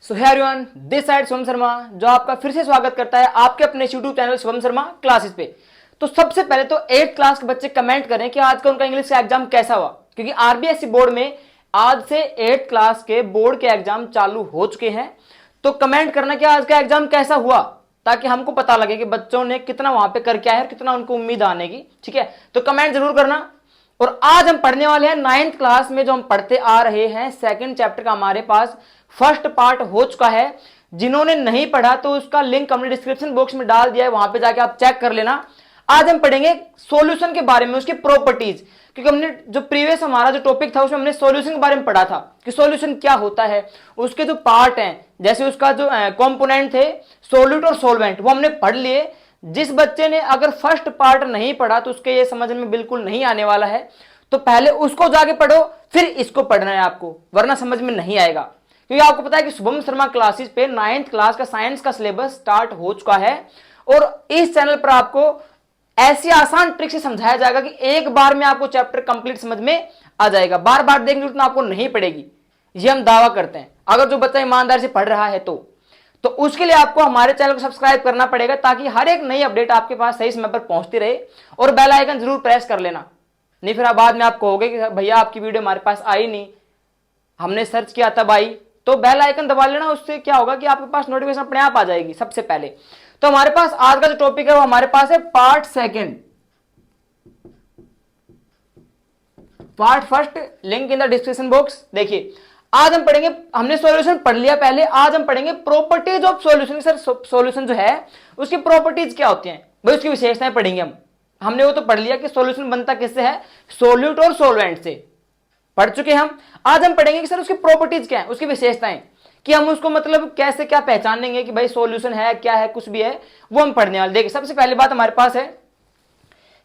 So hey everyone, this side Shubham Sharma जो आपका फिर से स्वागत करता है आपके अपने YouTube channel Shubham Sharma classes पे। तो सबसे पहले तो 8th क्लास के बच्चे कमेंट करें कि आज का उनका इंग्लिश का एग्जाम कैसा हुआ, क्योंकि आरबीएसई बोर्ड में आज से 8th क्लास के बोर्ड के एग्जाम चालू हो चुके हैं। तो कमेंट करना कि आज का एग्जाम कैसा हुआ, ताकि हमको पता लगे कि बच्चों ने कितना वहां पे कर क्या है और कितना उनको उम्मीद आने की। ठीक है, तो कमेंट जरूर करना। और आज हम पढ़ने वाले हैं 9th क्लास में, जो हम पढ़ते आ रहे हैं सेकंड चैप्टर का हमारे पास फर्स्ट पार्ट हो चुका है। जिन्होंने नहीं पढ़ा तो उसका लिंक हमने डिस्क्रिप्शन बॉक्स में डाल दिया है, वहां पे जाके आप चेक कर लेना। आज हम पढ़ेंगे सॉल्यूशन के बारे में, उसकी प्रॉपर्टीज, क्योंकि हमने जो प्रीवियस हमारा जो टॉपिक था उसमें हमने सॉल्यूशन के बारे में पढ़ा था कि सॉल्यूशन क्या होता है, उसके जो पार्ट हैं, जैसे उसका जो कंपोनेंट थे सोल्यूट और सोलवेंट, वो हमने पढ़ लिए। जिस बच्चे ने अगर फर्स्ट पार्ट नहीं पढ़ा तो उसके ये समझ में बिल्कुल नहीं आने वाला है, तो पहले उसको जाके पढ़ो फिर इसको पढ़ना है आपको, वरना समझ में नहीं आएगा। क्योंकि आपको पता है कि शुभम शर्मा क्लासेस पे 9th क्लास का साइंस का सिलेबस स्टार्ट हो चुका है, और इस चैनल पर आपको ऐसी आसान ट्रिक से समझाया जाएगा कि एक बार में आपको चैप्टर कंप्लीट समझ में आ जाएगा। बार बार देखने की आपको नहीं पड़ेगी, ये हम दावा करते हैं, अगर जो बच्चा ईमानदार से पढ़ रहा है तो उसके लिए आपको हमारे चैनल को सब्सक्राइब करना पड़ेगा, ताकि हर एक नई अपडेट आपके पास सही समय पर पहुंचती रहे। और बेल आइकन जरूर प्रेस कर लेना, नहीं फिर बाद में आप कहोगे कि भैया आपकी वीडियो हमारे पास आई नहीं, हमने सर्च किया तब आई। तो बेल आइकन दबा लेना, उससे क्या होगा कि आपके पास नोटिफिकेशन अपने आप आ जाएगी सबसे पहले। तो हमारे पास आज का जो टॉपिक है वो हमारे पास है part second. Part first link in the description box. देखिए आज हम पढ़ेंगे, हमने सॉल्यूशन पढ़ लिया पहले, आज हम पढ़ेंगे properties of solution. Sir solution जो है उसकी प्रॉपर्टीज क्या होती हैं, भाई उसकी विशेषताएं पढ़ेंगे हम। हमने वो तो पढ़ लिया कि सॉल्यूशन बनता किससे है, सोल्यूट और सोलवेंट से, पढ़ चुके हम। आज हम पढ़ेंगे कि सर उसकी प्रॉपर्टीज क्या है, उसकी विशेषताएं, कि हम उसको मतलब कैसे क्या पहचानेंगे कि भाई सॉल्यूशन है क्या है, कुछ भी है वो हम पढ़ने वाले। देखिए सबसे पहली बात हमारे पास है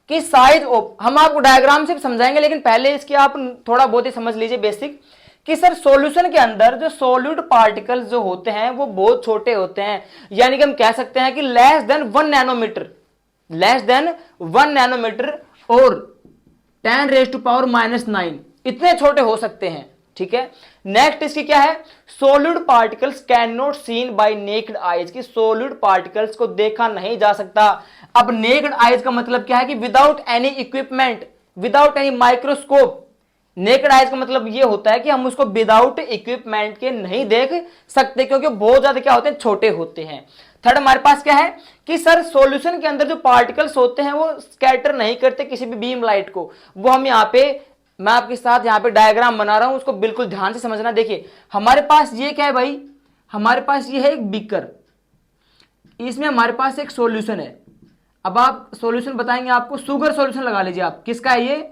कि साइज ऑफ, हम आपको डायग्राम से समझाएंगे, लेकिन पहले इसकी आप थोड़ा बहुत ही समझ लीजिए बेसिक, कि सर सॉल्यूशन के अंदर जो सॉल्यूट पार्टिकल्स जो होते हैं वो बहुत छोटे होते हैं, यानी कि हम कह सकते हैं कि less than 1 nanometre, less than 1 nanometre और 10⁻⁻⁹ इतने छोटे हो सकते हैं। ठीक है, नेक्स्ट इसकी क्या है, solute particles can not seen by naked eyes, की सोल्यूट पार्टिकल्स को देखा नहीं जा सकता। अब नेक्ड आइज का मतलब क्या है कि without any equipment, without any microscope. Necked eyes का मतलब ये होता है कि हम उसको विदाउट इक्विपमेंट के नहीं देख सकते, क्योंकि बहुत ज्यादा क्या होते हैं, छोटे होते हैं। थर्ड हमारे पास क्या है कि सर सॉल्यूशन के अंदर जो पार्टिकल्स होते हैं वो स्कैटर नहीं करते किसी भी बीम लाइट को। वो हम यहाँ पे, मैं आपके साथ यहाँ पे डायग्राम बना रहा हूं, उसको बिल्कुल ध्यान से समझना। देखिए हमारे पास ये क्या है भाई, हमारे पास ये है एक बीकर, इसमें हमारे पास एक सॉल्यूशन है। अब आप सॉल्यूशन बताएंगे, आपको शुगर सॉल्यूशन लगा लीजिए आप, किसका है ये,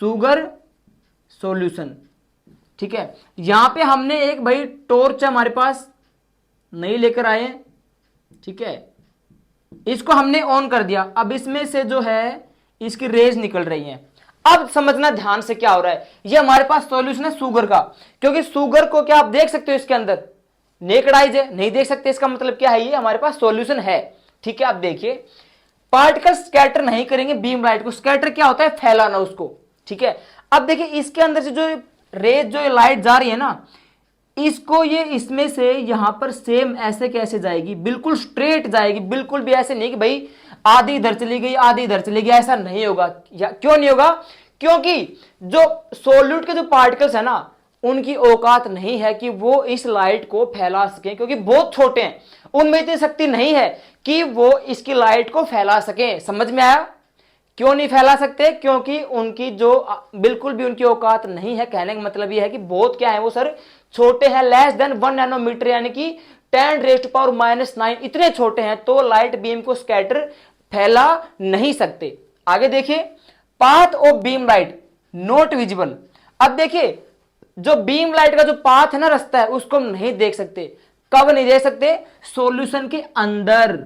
शुगर सॉल्यूशन। ठीक है, यहां पे हमने एक भाई टॉर्च हमारे पास नहीं लेकर आए, ठीक है, इसको हमने ऑन कर दिया। अब इसमें से जो है इसकी रेज निकल रही हैं। अब समझना ध्यान से क्या हो रहा है, ये हमारे पास सॉल्यूशन है शुगर का, क्योंकि शुगर को क्या आप देख सकते हो इसके अंदर, नेकेड आइज है, नहीं देख सकते, इसका मतलब क्या है, ये हमारे पास सॉल्यूशन है। ठीक है, आप देखिए पार्टिकल स्कैटर नहीं करेंगे बीम लाइट को, स्कैटर क्या होता है, फैलाना उसको। ठीक है, अब देखिए इसके अंदर से जो रेज, जो लाइट जा रही है ना, इसको ये इसमें से यहां पर सेम ऐसे कैसे जाएगी, बिल्कुल स्ट्रेट जाएगी, बिल्कुल भी ऐसे नहीं कि भाई आधी इधर चली गई आधी इधर चली गई, ऐसा नहीं होगा। क्यों नहीं होगा, क्योंकि जो सोल्यूट के जो पार्टिकल्स है ना, उनकी औकात नहीं है कि वो इस लाइट को फैला सके, क्योंकि बहुत छोटे हैं, उनमें इतनी शक्ति नहीं है कि वो इसकी लाइट को फैला सके। समझ में आया, क्यों नहीं फैला सकते, क्योंकि उनकी जो बिल्कुल भी उनकी औकात नहीं है। कहने का मतलब ये है कि बहुत क्या है वो सर, छोटे हैं, लेस देन 1 नैनोमीटर, यानी कि 10⁻⁹ इतने छोटे हैं, तो लाइट बीम को स्कैटर फैला नहीं सकते। आगे देखिए, path of beam light not visible. अब देखिए जो बीम लाइट का जो पाथ है ना, रास्ता है, उसको हम नहीं देख सकते। कब नहीं देख सकते, सॉल्यूशन के अंदर,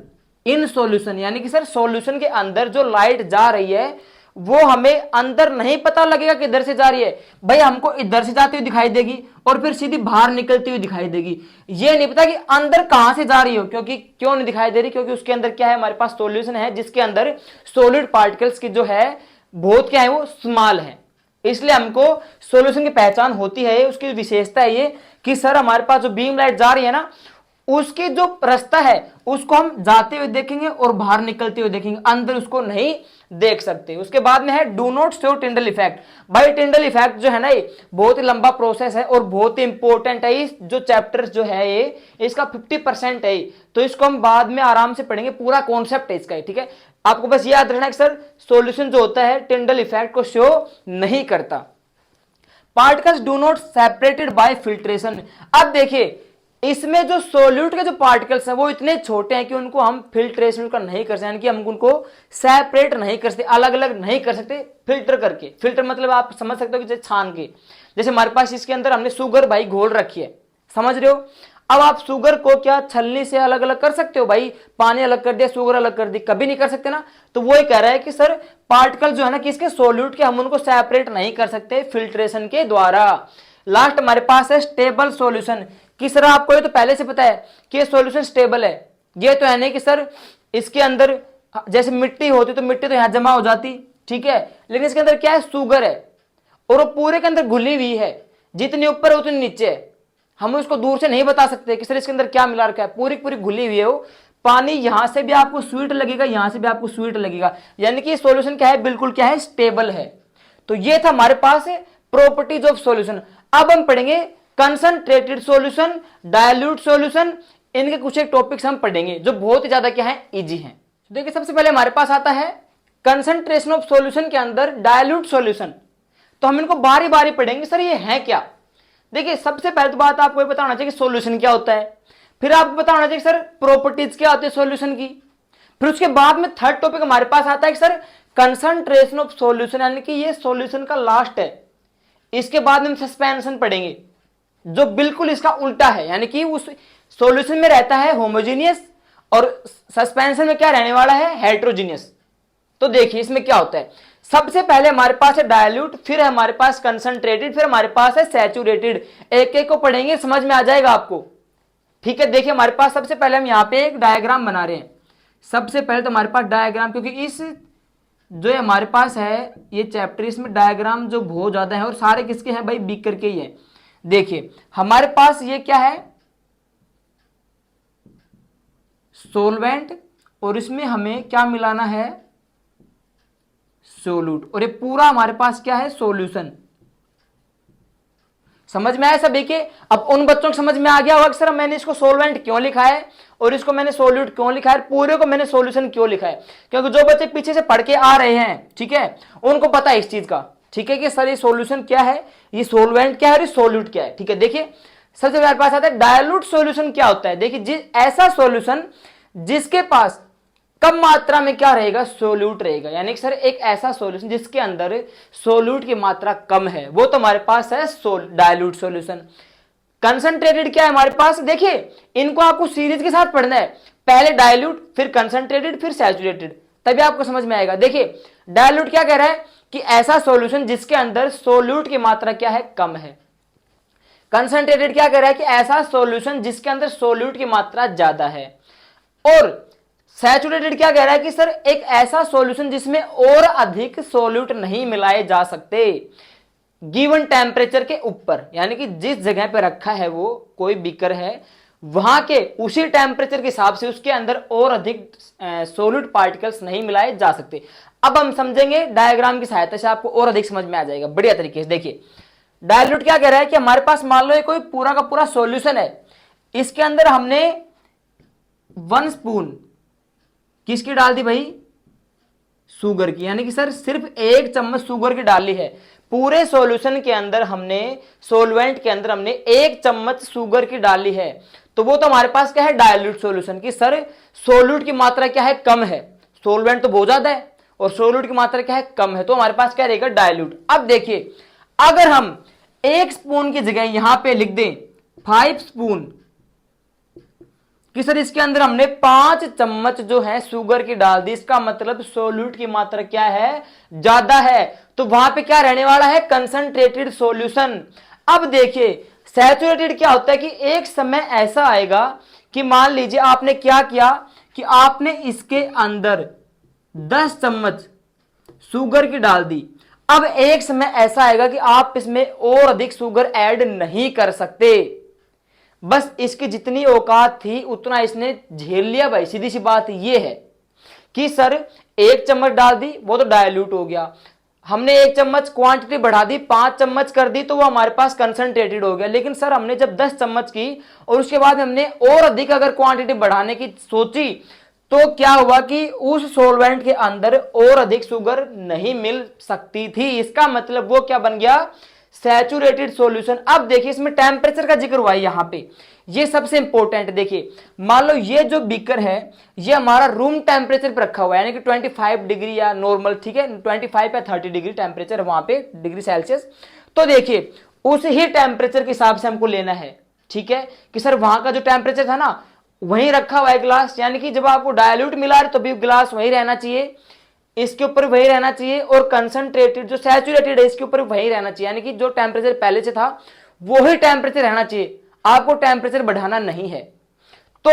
इन सॉल्यूशन, यानी कि सर सॉल्यूशन के अंदर जो लाइट जा रही है वो हमें अंदर नहीं पता लगेगा कि इधर से जा रही है। भाई हमको इधर से जाती हुई दिखाई देगी और फिर सीधी बाहर निकलती हुई दिखाई देगी, ये नहीं पता कि अंदर कहां से जा रही हो। क्योंकि क्यों नहीं दिखाई दे रही, क्योंकि उसके अंदर क्या है, हमारे पास सॉल्यूशन है जिसके अंदर सॉलिड पार्टिकल्स की जो है बहुत क्या है, वो स्मॉल है। इसलिए हमको सॉल्यूशन की पहचान होती है, उसकी विशेषता है ये कि सर हमारे पास जो बीम लाइट जा रही है ना, उसकी जो रास्ता है उसको हम जाते हुए देखेंगे और बाहर निकलते हुए देखेंगे, अंदर उसको नहीं देख सकते। उसके बाद में है do not show Tyndall effect. भाई टिंडल इफेक्ट जो है ना, ये बहुत ही लंबा प्रोसेस है और बहुत ही इंपॉर्टेंट है। इस जो चैप्टर जो है ये इसका 50% है, तो इसको हम बाद में आराम से पढ़ेंगे, पूरा कॉन्सेप्ट है इसका, ठीक है। आपको बस याद रखना है कि सर सॉल्यूशन जो होता है टिंडल इफेक्ट को शो नहीं करता। Particles do not separated by filtration. अब देखिए इसमें जो सोल्यूट के जो पार्टिकल्स हैं वो इतने छोटे हैं कि उनको हम फिल्ट्रेशन का नहीं कर सकते, यानी कि हम उनको सेपरेट नहीं कर सकते, अलग अलग नहीं कर सकते फिल्टर करके। फिल्टर मतलब आप समझ सकते हो कि जैसे छान के, जैसे हमारे पास इसके अंदर हमने शुगर भाई घोल रखी है, समझ रहे हो। अब आप शुगर को क्या छलनी से अलग अलग कर सकते हो भाई, पानी अलग कर दिया शुगर अलग कर दी, कभी नहीं कर सकते ना। तो वो ही कह रहा है कि सर पार्टिकल जो है ना किसके, सोल्यूट के, हम उनको सेपरेट नहीं कर सकते फिल्ट्रेशन के द्वारा। लास्ट हमारे पास है स्टेबल सॉल्यूशन। कि सर आपको ये तो पहले से पता है कि ये सॉल्यूशन स्टेबल है, ये तो है नहीं कि सर इसके अंदर जैसे मिट्टी होती तो मिट्टी तो यहां जमा हो जाती, ठीक है, लेकिन इसके अंदर क्या है, शुगर है और वो पूरे के अंदर घुली हुई है, जितनी ऊपर है उतनी नीचे है। हम उसको दूर से नहीं बता सकते कि सर इसके अंदर क्या मिला रखा है, पूरी पूरी घुली हुई है वो। पानी यहां से भी आपको स्वीट लगेगा, यहां से भी आपको स्वीट लगेगा, यानी कि सॉल्यूशन क्या है, बिल्कुल क्या है, स्टेबल है। तो ये था हमारे पास प्रॉपर्टीज ऑफ सॉल्यूशन। अब हम पढ़ेंगे कंसंट्रेटेड सॉल्यूशन, डायल्यूट सॉल्यूशन, इनके कुछ एक टॉपिक्स हम पढ़ेंगे जो बहुत ही ज्यादा क्या है, इजी हैं। देखिए सबसे पहले हमारे पास आता है कंसंट्रेशन ऑफ सॉल्यूशन के अंदर डायल्यूट सॉल्यूशन। तो हम इनको बारी बारी पढ़ेंगे, सर ये है क्या। देखिए सबसे पहले तो बात आपको ये बताना चाहिए कि सॉल्यूशन क्या होता है, फिर आपको बताना चाहिए सर प्रॉपर्टीज क्या होती है सॉल्यूशन की, फिर उसके बाद में थर्ड टॉपिक हमारे पास आता है कि सर कंसंट्रेशन ऑफ सॉल्यूशन, यानी कि ये सॉल्यूशन का लास्ट है। इसके बाद हम सस्पेंशन पढ़ेंगे जो बिल्कुल इसका उल्टा है, यानी कि उस सॉल्यूशन में रहता है होमोजीनियस और सस्पेंशन में क्या रहने वाला है, हेट्रोजीनियस। तो देखिए इसमें क्या होता है, सबसे पहले हमारे पास है डायल्यूट, फिर है हमारे पास कंसंट्रेटेड, फिर हमारे पास है सैचुरेटेड। एक एक को पढ़ेंगे, समझ में आ जाएगा आपको, ठीक है। देखिए हमारे पास सबसे पहले हम यहां पे एक डायग्राम बना रहे हैं। सबसे पहले तो हमारे पास डायग्राम, क्योंकि इस जो हमारे पास है ये चैप्टर, इसमें डायग्राम जो बहुत ज्यादा है और सारे किसके हैं भाई, बीकर के ही है। देखिए हमारे पास ये क्या है, सोलवेंट, और इसमें हमें क्या मिलाना है, सोल्यूट, और ये पूरा हमारे पास क्या है, सॉल्यूशन। समझ में आया सभी के। अब उन बच्चों को समझ में आ गया होगा सर मैंने इसको सोलवेंट क्यों लिखा है और इसको मैंने सोल्यूट क्यों लिखा है, पूरे को मैंने सॉल्यूशन क्यों लिखा है। क्योंकि जो बच्चे पीछे से पढ़ के आ रहे हैं, ठीक है, उनको पता है इस चीज का, ठीक है, कि सर ये सॉल्यूशन क्या है, ये सोलवेंट क्या है और ये सोल्यूट क्या है, ठीक है। देखिए सबसे हमारे पास आता है डायल्यूट सॉल्यूशन क्या होता है। देखिए ऐसा सॉल्यूशन जिसके पास कम मात्रा में क्या रहेगा, सोल्यूट रहेगा, यानी कि सर एक ऐसा सॉल्यूशन जिसके अंदर सोल्यूट की मात्रा कम है, वो तो हमारे पास है डायल्यूट सॉल्यूशन। कंसंट्रेटेड क्या है हमारे पास, देखिए इनको आपको सीरीज के साथ पढ़ना है, पहले डायल्यूट फिर कंसंट्रेटेड फिर सैचुरेटेड, तभी आपको समझ में आएगा। देखिए डायल्यूट क्या कह रहा है कि ऐसा सॉल्यूशन जिसके अंदर सोल्यूट की मात्रा क्या है, कम है। कंसंट्रेटेड क्या कह रहा है कि ऐसा सॉल्यूशन जिसके अंदर सोल्यूट की मात्रा ज्यादा है। और सैचुरेटेड क्या कह रहा है कि सर एक ऐसा सॉल्यूशन जिसमें और अधिक सोल्यूट नहीं मिलाए जा सकते गिवन टेम्परेचर के ऊपर, यानी कि जिस जगह पे रखा है वो कोई बीकर है वहां के उसी टेम्परेचर के हिसाब से उसके अंदर और अधिक सोल्यूट पार्टिकल्स नहीं मिलाए जा सकते। अब हम समझेंगे डायग्राम की सहायता से, आपको और अधिक समझ में आ जाएगा बढ़िया तरीके से। देखिए डायल्यूट क्या कह रहा है कि हमारे पास मान लो ये कोई पूरा का पूरा सॉल्यूशन है, इसके अंदर हमने 1 स्पून किसकी डाल दी भाई, शुगर की, यानी कि सर सिर्फ 1 चम्मच शुगर की डाली है। पूरे सॉल्यूशन के अंदर हमने, सोलवेंट के अंदर हमने 1 चम्मच शुगर की डाली है, तो वो तो हमारे पास क्या है, डायल्यूट सॉल्यूशन की। सर सोल्यूट की मात्रा क्या है, कम है, सोलवेंट तो बहुत ज्यादा है और सोल्यूट की मात्रा क्या है, कम है, तो हमारे पास क्या रहेगा, डायल्यूट। अब देखिए अगर हम 1 स्पून की जगह यहां पे लिख दें 5 स्पून कि सर इसके अंदर हमने 5 चम्मच जो है शुगर की डाल दी, इसका मतलब सोल्यूट की मात्रा क्या है, ज्यादा है, तो वहां पे क्या रहने वाला है, कंसंट्रेटेड सॉल्यूशन। अब देखिए सैचुरेटेड क्या होता है कि एक समय ऐसा आएगा कि मान लीजिए आपने क्या किया कि आपने इसके अंदर 10 चम्मच शुगर की डाल दी, अब एक समय ऐसा आएगा कि आप इसमें और अधिक शुगर ऐड नहीं कर सकते, बस इसकी जितनी औकात थी उतना इसने झेल लिया भाई। सीधी सी बात ये है कि सर 1 चम्मच डाल दी, वो तो डायल्यूट हो गया। हमने 1 चम्मच क्वांटिटी बढ़ा दी, 5 चम्मच कर दी, तो वो हमारे पास कंसंट्रेटेड हो गया। लेकिन सर हमने जब 10 चम्मच की और उसके बाद हमने और अधिक अगर क्वांटिटी बढ़ाने की सोची, तो क्या हुआ कि उस सॉल्वेंट के अंदर और अधिक शुगर नहीं मिल सकती थी। इसका मतलब वो क्या बन गया, सैचुरेटेड सॉल्यूशन। अब देखिए इसमें टेम्परेचर का जिक्र हुआ है यहां पे, ये सबसे इंपॉर्टेंट। देखिए मान लो ये जो बीकर है ये हमारा रूम टेम्परेचर पर रखा हुआ है, यानी कि 25 डिग्री या नॉर्मल, ठीक है, 25 या 30 डिग्री टेम्परेचर वहां पे, डिग्री सेल्सियस। तो देखिए उस ही टेम्परेचर के हिसाब से हमको लेना है, ठीक है, कि सर वहां का जो टेम्परेचर था ना वहीं रखा हुआ है ग्लास, यानी कि जब आपको डायल्यूट मिला है तो भी ग्लास वहीं रहना चाहिए, इसके ऊपर वही रहना चाहिए, और कंसंट्रेटेड जो सैचुरेटेड है इसके ऊपर वही रहना चाहिए, यानी कि जो टेम्परेचर पहले से था वही टेम्परेचर रहना चाहिए, आपको टेम्परेचर बढ़ाना नहीं है। तो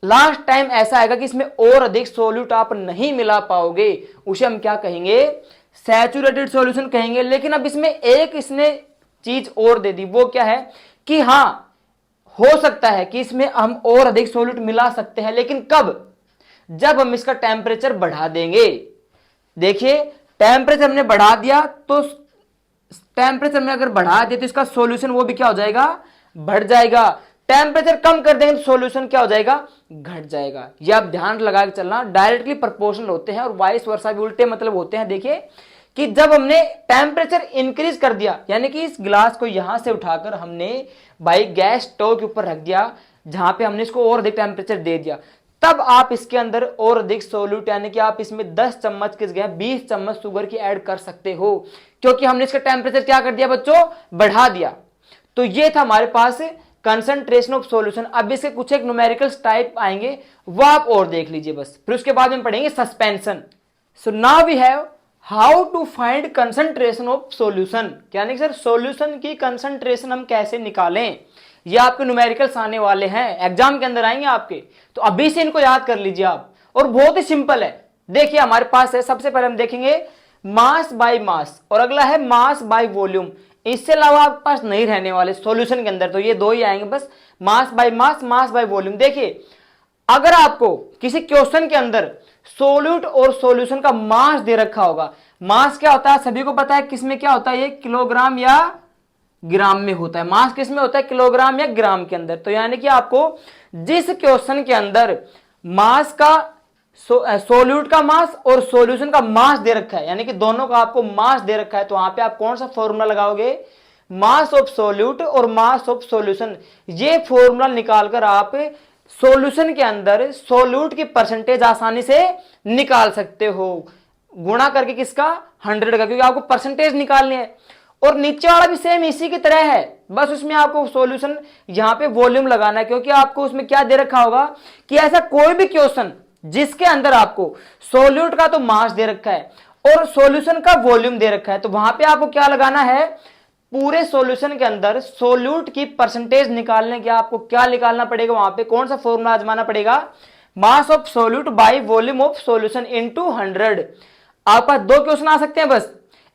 लास्ट टाइम ऐसा आएगा कि इसमें और अधिक सोल्यूट आप नहीं मिला पाओगे, उसे हम क्या कहेंगे, सैचुरेटेड सॉल्यूशन कहेंगे। लेकिन अब इसमें एक इसने चीज और दे दी, वो क्या है कि हां हो सकता है कि इसमें हम और अधिक सोल्यूट मिला सकते हैं, लेकिन कब, जब हम इसका टेम्परेचर बढ़ा देंगे। देखिए टेम्परेचर हमने बढ़ा दिया, तो टेम्परेचर में अगर बढ़ा दिया तो इसका सॉल्यूशन वो भी क्या हो जाएगा, बढ़ जाएगा। टेम्परेचर कम कर देंगे तो सॉल्यूशन क्या हो जाएगा, घट जाएगा। ये आप ध्यान लगा के चलना, डायरेक्टली प्रोपोर्शनल होते हैं और वाइस वर्सा भी उल्टे मतलब होते हैं। देखिए कि जब हमने टेम्परेचर इंक्रीज कर दिया, यानी कि इस गिलास को यहां से उठाकर हमने भाई गैस स्टोव के ऊपर रख दिया, जहां पे हमने इसको और अधिक टेम्परेचर दे दिया, तब आप इसके अंदर और अधिक सोल्यूट, यानी कि आप इसमें 10 चम्मच की जगह 20 चम्मच शुगर की ऐड कर सकते हो, क्योंकि हमने इसका टेम्परेचर क्या कर दिया बच्चों, बढ़ा दिया। तो ये था हमारे पास कंसंट्रेशन ऑफ सॉल्यूशन। अब इसके कुछ एक न्यूमेरिकल टाइप आएंगे, वो आप और देख लीजिए बस, फिर उसके बाद में पढ़ेंगे suspension. So now we have how to find concentration of solution, यानी सर सॉल्यूशन की कंसंट्रेशन हम कैसे निकालें। ये आपके न्यूमेरिकल्स आने वाले हैं, एग्जाम के अंदर आएंगे आपके, तो अभी से इनको याद कर लीजिए आप, और बहुत ही सिंपल है। देखिए हमारे पास है, सबसे पहले हम देखेंगे मास बाय मास, और अगला है मास बाय वॉल्यूम। इससे अलावा आपके पास नहीं रहने वाले सॉल्यूशन के अंदर, तो ये दो ही आएंगे बस, mass by mass, mass by volume. देखिए अगर आपको किसी क्वेश्चन के अंदर सोल्यूट और सॉल्यूशन का मास दे रखा होगा, मास क्या होता है सभी को पता है, किसमें क्या होता है, ये किलोग्राम या ग्राम में होता है। मास किस में होता है, किलोग्राम या ग्राम के अंदर। तो यानी कि आपको जिस क्वेश्चन के अंदर मास का सोल्यूट का मास और सॉल्यूशन का मास दे रखा है, यानी कि दोनों का आपको मास दे रखा है, तो वहां पे आप कौन सा फॉर्मूला लगाओगे, मास ऑफ सोल्यूट और मास ऑफ सॉल्यूशन। ये फॉर्मूला निकालकर आप सॉल्यूशन के अंदर सोल्यूट की परसेंटेज आसानी से निकाल सकते हो, गुणा करके किसका, 100 का, क्योंकि आपको परसेंटेज निकालनी है। और नीचे वाला भी सेम इसी की तरह है, बस उसमें आपको सॉल्यूशन यहां पे वॉल्यूम लगाना है, क्योंकि आपको उसमें क्या दे रखा होगा कि ऐसा कोई भी क्वेश्चन जिसके अंदर आपको सोल्यूट का तो मास दे रखा है और सॉल्यूशन का वॉल्यूम दे रखा है, तो वहां पे आपको क्या लगाना है, पूरे सॉल्यूशन के अंदर सोल्यूट की परसेंटेज निकालने के आपको क्या निकालना पड़ेगा, वहां पे कौन सा फॉर्मूला आजमाना पड़ेगा, mass of solute by volume of solution into 100। आपके पास दो क्वेश्चन आ सकते हैं बस,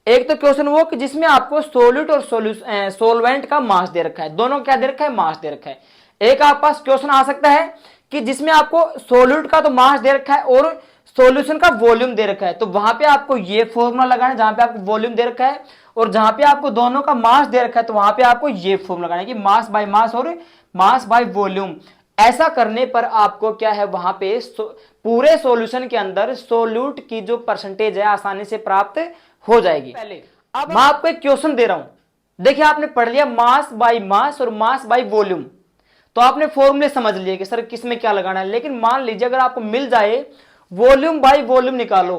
एक तो क्वेश्चन वो कि जिसमें आपको सोल्यूट और सोलवेंट का मास दे रखा है, दोनों क्या दे रखा है, मास दे रखा है। एक आपके पास क्वेश्चन आ सकता है कि जिसमें आपको सोल्यूट का तो मास दे रखा है और सॉल्यूशन का वॉल्यूम दे रखा है, तो वहां पे आपको ये फॉर्मूला लगाना है, जहां पे आपको वॉल्यूम दे रखा है, और जहां पे आपको दोनों का मास दे रखा है तो वहां पे आपको ये फॉर्मूला लगाना है कि मास बाय मास और मास बाय वॉल्यूम। ऐसा करने पर आपको क्या है, वहां पे पूरे सॉल्यूशन के अंदर सोल्यूट की जो परसेंटेज है आसानी से प्राप्त हो जाएगी। पहले अब मैं आपको एक क्वेश्चन दे रहा हूं, देखिए आपने पढ़ लिया मास बाय मास और मास बाय वॉल्यूम, तो आपने फॉर्मूले समझ लिए कि सर किसमें क्या लगाना है। लेकिन मान लीजिए अगर आपको मिल जाए वॉल्यूम बाय वॉल्यूम निकालो,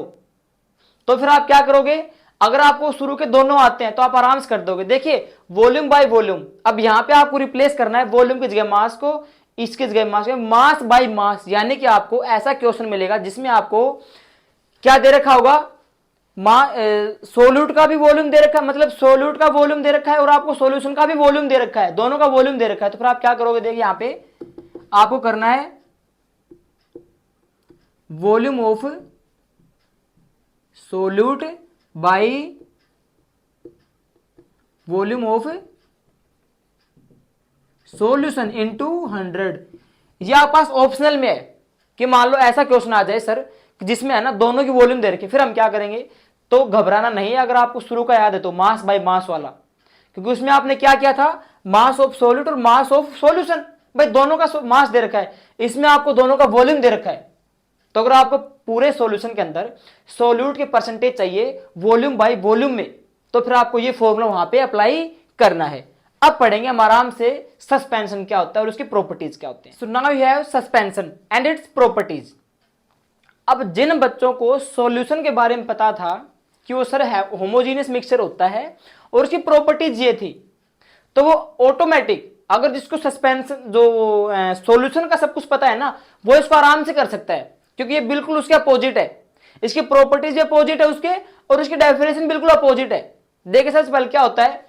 तो फिर आप क्या करोगे, अगर आपको शुरू के दोनों आते हैं तो आप आराम से कर दोगे। देखिए वॉल्यूम बाय वॉल्यूम, अब यहां पे आपको रिप्लेस करना है वॉल्यूम की जगह मास को, इसकी जगह मास को, मास बाय मास, यानी कि आपको ऐसा क्वेश्चन मिलेगा जिसमें आपको क्या दे रखा होगा, सोल्यूट का भी वॉल्यूम दे रखा है, मतलब सोल्यूट का वॉल्यूम दे रखा है और आपको सॉल्यूशन का भी वॉल्यूम दे रखा है, दोनों का वॉल्यूम दे रखा है। तो फिर आप क्या करोगे, देखिए यहां पे आपको करना है volume of solute by volume of solution into 100। ये आपके पास ऑप्शनल में है कि मान लो ऐसा क्वेश्चन आ जाए सर जिसमें है ना दोनों की वॉल्यूम दे रखी, फिर हम क्या करेंगे, तो घबराना नहीं है। अगर आपको शुरू का याद है तो मास बाय मास वाला, क्योंकि उसमें आपने क्या किया था, मास ऑफ सॉल्यूट और मास ऑफ सॉल्यूशन, भाई दोनों का मास दे रखा है, इसमें आपको दोनों का वॉल्यूम दे रखा है। तो अगर आपको पूरे सॉल्यूशन के अंदर सॉल्यूट के परसेंटेज चाहिए वॉल्यूम बाय वॉल्यूम में, तो फिर आपको ये फॉर्मूला वहां पे अप्लाई करना है। अब पढ़ेंगे हम आराम से सस्पेंशन क्या होता है और उसकी प्रॉपर्टीज क्या होते हैं। So now you have suspension and its properties. अब जिन बच्चों को सॉल्यूशन के बारे में पता था कि वो सर होमोजीनियस मिक्सचर होता है और उसकी प्रॉपर्टीज ये थी, तो वो ऑटोमेटिक, अगर जिसको सस्पेंशन जो सॉल्यूशन का सब कुछ पता है ना, वो इसको आराम से कर सकता है, क्योंकि ये बिल्कुल उसके अपोजिट है। इसकी प्रॉपर्टीज अपोजिट है उसके, और उसकी डेफिनेशन बिल्कुल अपोजिट है। देखिए सबसे पहले क्या होता है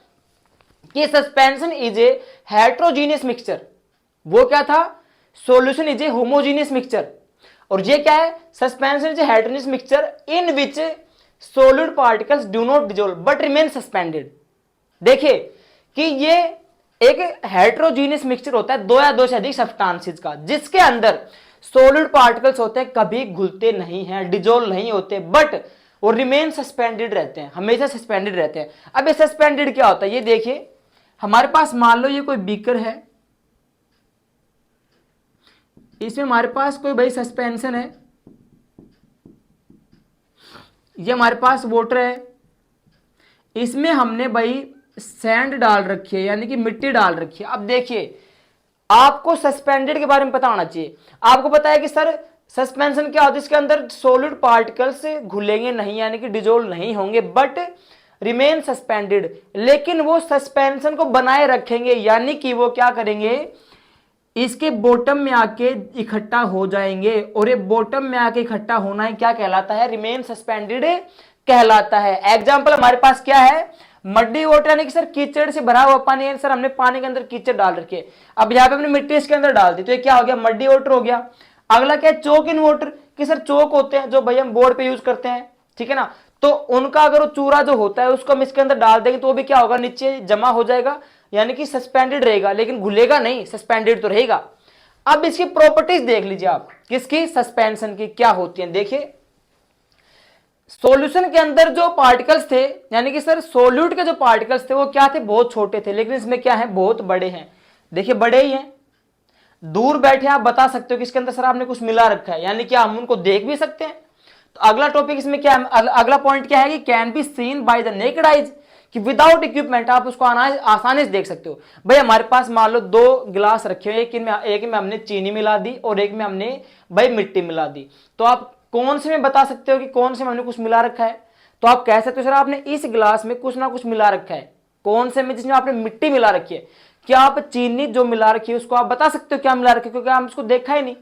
कि suspension is a heterogeneous mixture. वो क्या था, solution is a homogeneous mixture. और ये क्या है, suspension is a heterogeneous mixture in which solid particles do not dissolve but remain suspended. देखिए कि ये एक हेट्रोजीनियस मिक्सचर होता है दो या दो से अधिक सब्सटेंसेस का, जिसके अंदर सॉलिड पार्टिकल्स होते हैं, कभी घुलते नहीं हैं, डिसॉल्व नहीं होते, बट वो रिमेन सस्पेंडेड रहते हैं, हमेशा सस्पेंडेड रहते हैं। अब ये सस्पेंडेड क्या होता है, ये देखिए हमारे पास मान लो ये कोई बीकर है, इसमें हमारे पास कोई भाई सस्पेंशन है, ये हमारे पास वाटर है, इसमें हमने भाई सैंड डाल रखी है, यानी कि मिट्टी डाल रखी है। अब देखिए आपको सस्पेंडेड के बारे में पता होना चाहिए। आपको पता है कि सर सस्पेंशन क्या होता है, इसके अंदर सॉलिड पार्टिकल्स घुलेंगे नहीं, यानी कि डिसॉल्व नहीं होंगे, बट रिमेन सस्पेंडेड। लेकिन वो सस्पेंशन को बनाए रखेंगे, यानी कि वो क्या करेंगे, इसके बॉटम में आके इकट्ठा हो जाएंगे, और ये बॉटम में आके इकट्ठा होना है क्या कहलाता है, रिमेन सस्पेंडेड कहलाता है। एग्जाम्पल हमारे पास क्या है, मड्डी वाटर, यानी कि सर कीचड़ से भरा हुआ पानी है, सर हमने पानी के अंदर कीचड़ डाल रखी है, अब यहाँ पे हमने मिट्टी इसके अंदर डाल दी, तो ये क्या हो गया, मड्डी वाटर हो गया। अगला क्या है, चोक इन वाटर, कि सर चोक होते हैं जो भाई हम बोर्ड पे यूज करते हैं, ठीक है ना, तो उनका अगर वो चूरा जो होता है उसको हम इसके अंदर डाल देंगे तो वो भी क्या होगा, नीचे जमा हो जाएगा, यानी कि सस्पेंडेड रहेगा, लेकिन घुलेगा नहीं, सस्पेंडेड तो रहेगा। अब इसकी प्रॉपर्टीज देख लीजिए आप, किसकी, सस्पेंशन की क्या होती है। देखिए सॉल्यूशन के अंदर जो पार्टिकल्स थे, यानी कि सर सोल्यूट के जो पार्टिकल्स थे वो क्या थे, बहुत छोटे थे, लेकिन इसमें क्या है, बहुत बड़े हैं। देखिए बड़े ही हैं, दूर बैठे आप बता सकते हो कि इसके अंदर सर आपने कुछ मिला रखा है, यानी कि हम उनको देख भी सकते हैं। तो अगला टॉपिक इसमें क्या है, अगला पॉइंट क्या है कि can be seen by the naked eyes, कि विदाउट इक्विपमेंट आप उसको आसानी से देख सकते हो। भाई हमारे पास मान लो दो गिलास रखे हुए, एक में हमने चीनी मिला दी और एक में हमने भाई मिट्टी मिला दी, तो आप कौन से में बता सकते हो कि कौन से में हमने कुछ मिला रखा है, तो आप कह सकते हो सर आपने इस गिलास में कुछ ना कुछ मिला रखा है। कौन से में, जिसमें आपने मिट्टी मिला रखी है, क्या आप चीनी जो मिला रखी है उसको आप बता सकते हो क्या मिला रखी है, क्योंकि हम उसको देखा ही नहीं,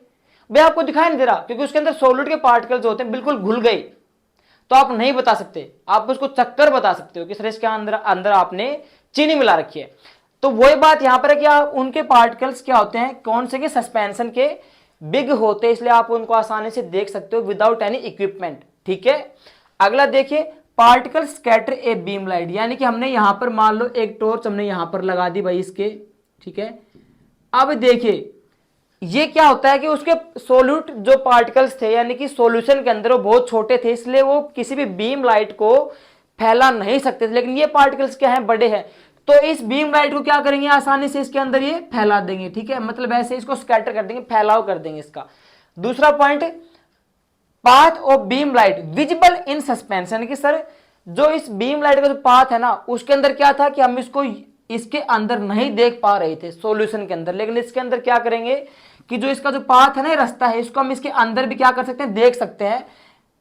भाई आपको दिखाई नहीं दे रहा, क्योंकि उसके अंदर सॉलिड के पार्टिकल्स होते हैं बिल्कुल घुल गए, तो आप नहीं बता सकते, आप उसको चक्कर बता सकते हो कि सर इसके अंदर आपने चीनी मिला रखी है। तो वही बात यहां पर है कि आप उनके पार्टिकल्स क्या होते हैं, कौन से के, सस्पेंशन के बिग होते हैं, इसलिए आप उनको आसानी से देख सकते हो विदाउट एनी इक्विपमेंट, ठीक है। अगला देखिए particle scatter a beam light, यानी कि हमने यहां पर मान लो एक टॉर्च हमने यहां पर लगा दी भाई इसके, ठीक है। अब देखिए ये क्या होता है कि उसके सोल्यूट जो पार्टिकल्स थे, यानी कि सॉल्यूशन के अंदर वो बहुत छोटे थे, इसलिए वो किसी भी बीम लाइट को फैला नहीं सकते थे, लेकिन ये पार्टिकल्स क्या हैं, बड़े हैं, तो इस बीम लाइट को क्या करेंगे, आसानी से इसके अंदर ये फैला देंगे, ठीक है, मतलब ऐसे इसको स्कैटर कर देंगे, फैलाव कर देंगे इसका। दूसरा point, path of beam light visible in suspension, कि सर जो इस बीम लाइट का जो पाथ है ना, उसके अंदर क्या था कि हम इसको इसके अंदर नहीं देख पा रहे थे सॉल्यूशन के अंदर, लेकिन इसके अंदर क्या करेंगे कि जो इसका जो पाथ है ना, रास्ता है, इसको हम इसके अंदर भी क्या कर सकते हैं, देख सकते हैं,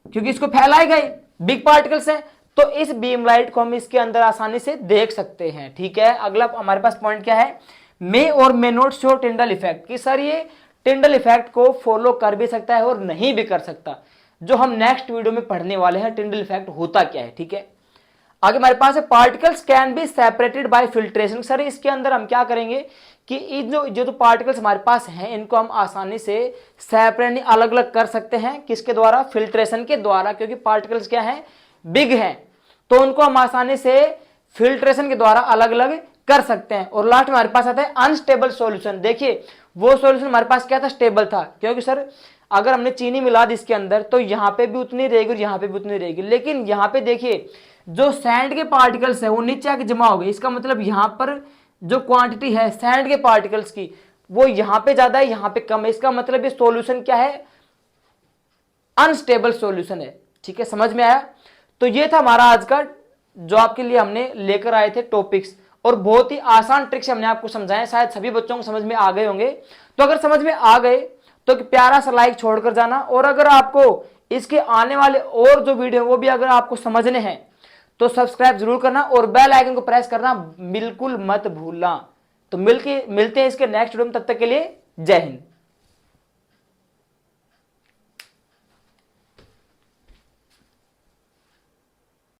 क्योंकि इसको फैलाए गए बिग पार्टिकल्स हैं, तो इस बीम लाइट को हम इसके अंदर आसानी से देख सकते हैं, ठीक है। अगला हमारे पास पॉइंट क्या है, मे और may not show Tyndall effect, कि सर ये टिंडल इफेक्ट को फॉलो कर भी सकता है और नहीं भी कर सकता, जो हम नेक्स्ट वीडियो में पढ़ने वाले हैं, टिंडल इफेक्ट होता क्या है, ठीक है। आगे हमारे पास है particles can be separated by filtration, sir इसके अंदर हम क्या करेंगे कि जो पार्टिकल्स हमारे पास हैं इनको हम आसानी से सेपरेट अलग अलग कर सकते हैं, किसके द्वारा, फिल्ट्रेशन के द्वारा, क्योंकि पार्टिकल्स क्या हैं, बिग हैं, तो उनको हम आसानी से फिल्ट्रेशन के द्वारा अलग अलग कर सकते हैं। और लास्ट में हमारे पास आता है अनस्टेबल सॉल्यूशन। देखिए वो सॉल्यूशन हमारे पास क्या था, स्टेबल था, क्योंकि सर अगर हमने चीनी मिला दी इसके अंदर तो यहां पे भी उतनी रहेगी और यहां पे भी उतनी रहेगी, लेकिन यहां पे देखिए जो सैंड के पार्टिकल्स है वो नीचे आके जमा हो गए। इसका मतलब यहां पर जो क्वांटिटी है सैंड के पार्टिकल्स की वो यहां पे ज्यादा है, यहां पे कम है। इसका मतलब ये सॉल्यूशन क्या है, अनस्टेबल सॉल्यूशन है। ठीक है, समझ में आया। तो ये था हमारा आज का जो आपके लिए हमने लेकर आए थे टॉपिक्स, और बहुत ही आसान ट्रिक्स हमने आपको समझाए, शायद सभी बच्चों को समझ में आ गए होंगे। तो अगर समझ में आ गए तो एक प्यारा सा लाइक छोड़कर जाना, और अगर आपको इसके आने वाले और जो वीडियो वो भी अगर आपको समझने हैं तो सब्सक्राइब जरूर करना और बेल आइकन को प्रेस करना बिल्कुल मत भूलना। तो मिलते हैं इसके नेक्स्ट वीडियो में, तब तक के लिए जय हिंद।